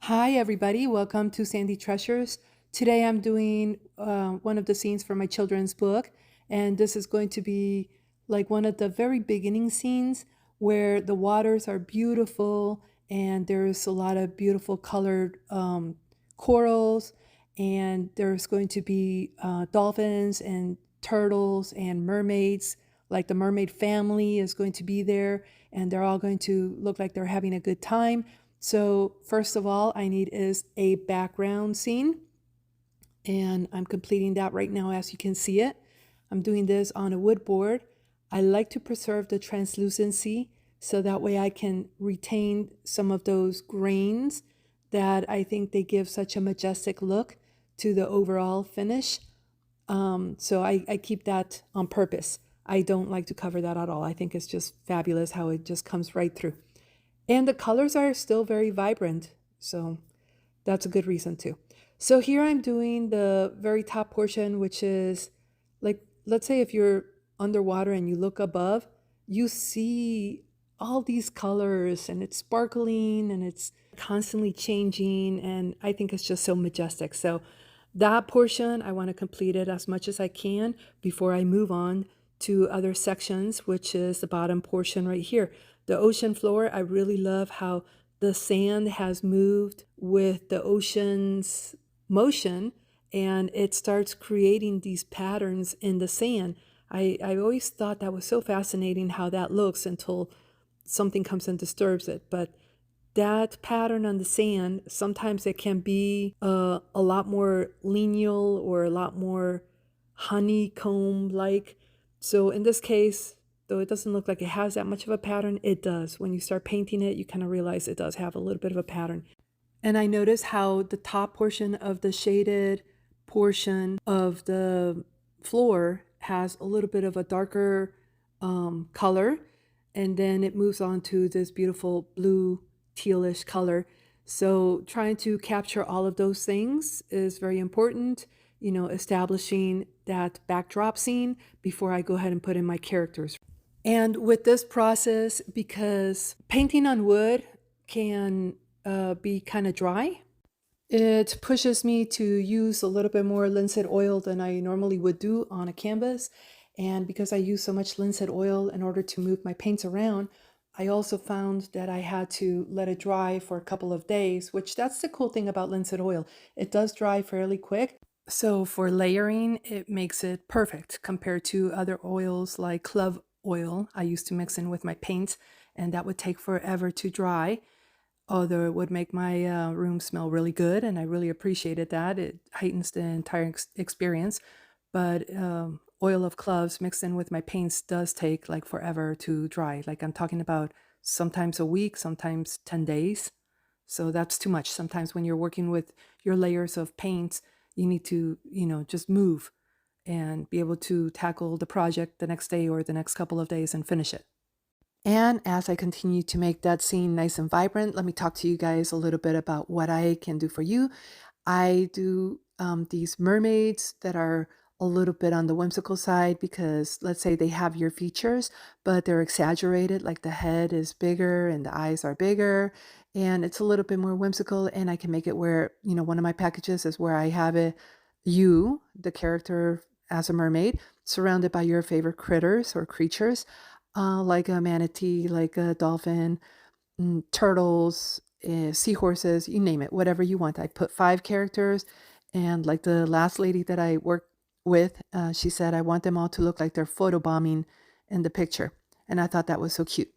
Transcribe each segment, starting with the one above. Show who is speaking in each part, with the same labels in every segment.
Speaker 1: Hi, everybody. Welcome to Sandy Treasures. Today I'm doing one of the scenes for my children's book, and this is going to be like one of the very beginning scenes where the waters are beautiful and there's a lot of beautiful colored corals, and there's going to be dolphins and turtles and mermaids. Like the mermaid family is going to be there, and they're all going to look like they're having a good time. So first of all, I need is a background scene, and I'm completing that right now as you can see it. I'm doing this on a wood board. I like to preserve the translucency so that way I can retain some of those grains that I think they give such a majestic look to the overall finish. So I keep that on purpose. I don't like to cover that at all. I think it's just fabulous how it just comes right through. And the colors are still very vibrant, so that's a good reason too. So here I'm doing the very top portion, which is like, let's say if you're underwater and you look above, you see all these colors and it's sparkling and it's constantly changing. And I think it's just so majestic. So that portion, I want to complete it as much as I can before I move on to other sections, which is the bottom portion right here. The ocean floor, I really love how the sand has moved with the ocean's motion, and it starts creating these patterns in the sand. I always thought that was so fascinating how that looks until something comes and disturbs it. But that pattern on the sand, sometimes it can be a lot more lineal or a lot more honeycomb-like. So in this case, though it doesn't look like it has that much of a pattern, it does. When you start painting it, you kind of realize it does have a little bit of a pattern. And I notice how the top portion of the shaded portion of the floor has a little bit of a darker color, and then it moves on to this beautiful blue tealish color. So trying to capture all of those things is very important, establishing that backdrop scene before I go ahead and put in my characters. And with this process, because painting on wood can be kind of dry, it pushes me to use a little bit more linseed oil than I normally would do on a canvas. And because I use so much linseed oil in order to move my paints around, I also found that I had to let it dry for a couple of days, which that's the cool thing about linseed oil. It does dry fairly quick. So for layering, it makes it perfect compared to other oils like clove oil I used to mix in with my paints, and that would take forever to dry, although it would make my room smell really good, and I really appreciated that. It heightens the entire experience. But oil of cloves mixed in with my paints does take like forever to dry. Like I'm talking about sometimes a week, sometimes 10 days. So that's too much. Sometimes when you're working with your layers of paints, you need to, just move and be able to tackle the project the next day or the next couple of days and finish it. And as I continue to make that scene nice and vibrant, let me talk to you guys a little bit about what I can do for you. I do these mermaids that are a little bit on the whimsical side because let's say they have your features, but they're exaggerated, like the head is bigger and the eyes are bigger, and it's a little bit more whimsical. And I can make it where, one of my packages is where I have it, you, the character as a mermaid, surrounded by your favorite critters or creatures, like a manatee, like a dolphin, turtles, seahorses, you name it, whatever you want. I put 5 characters, and like the last lady that I worked with, she said, I want them all to look like they're photobombing in the picture. And I thought that was so cute.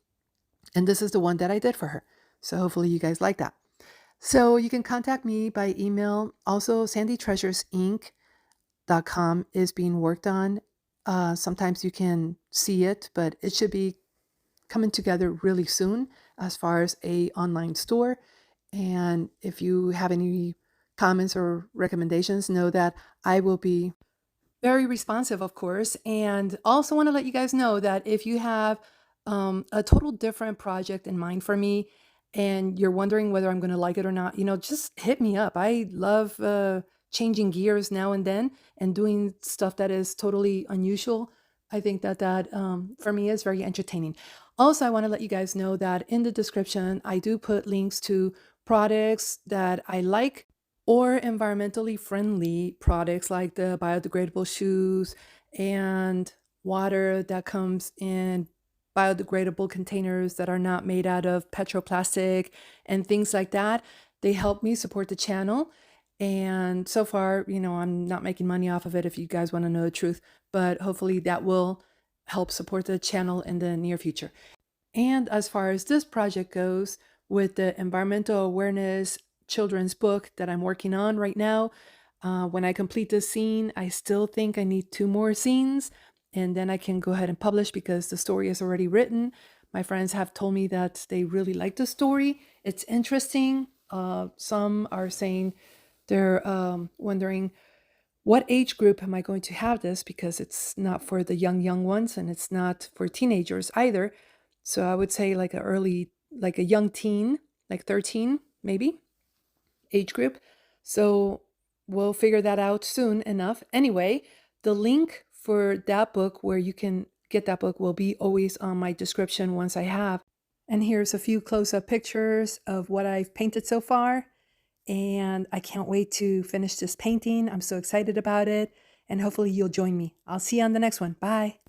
Speaker 1: And this is the one that I did for her. So hopefully you guys like that. So you can contact me by email. Also, sandytreasuresinc.com is being worked on. Sometimes you can see it, but it should be coming together really soon as far as a online store. And if you have any comments or recommendations, know that I will be very responsive, of course. And also want to let you guys know that if you have a total different project in mind for me and you're wondering whether I'm going to like it or not, just hit me up. I love changing gears now and then and doing stuff that is totally unusual. I think that for me is very entertaining. Also, I want to let you guys know that in the description, I do put links to products that I like, or environmentally friendly products like the biodegradable shoes and water that comes in biodegradable containers that are not made out of petroplastic and things like that. They help me support the channel. And so far, I'm not making money off of it if you guys want to know the truth, but hopefully that will help support the channel in the near future. And as far as this project goes, with the environmental awareness children's book that I'm working on right now, when I complete this scene, I still think I need 2 more scenes, and then I can go ahead and publish because the story is already written. My friends have told me that they really like the story. It's interesting. Some are saying they're wondering, what age group am I going to have this? Because it's not for the young ones, and it's not for teenagers either. So I would say like like a young teen, like 13 maybe, age group. So we'll figure that out soon enough. Anyway, the link for that book, where you can get that book, will be always on my description once I have. And here's a few close-up pictures of what I've painted so far. And I can't wait to finish this painting. I'm so excited about it. And hopefully you'll join me. I'll see you on the next one. Bye.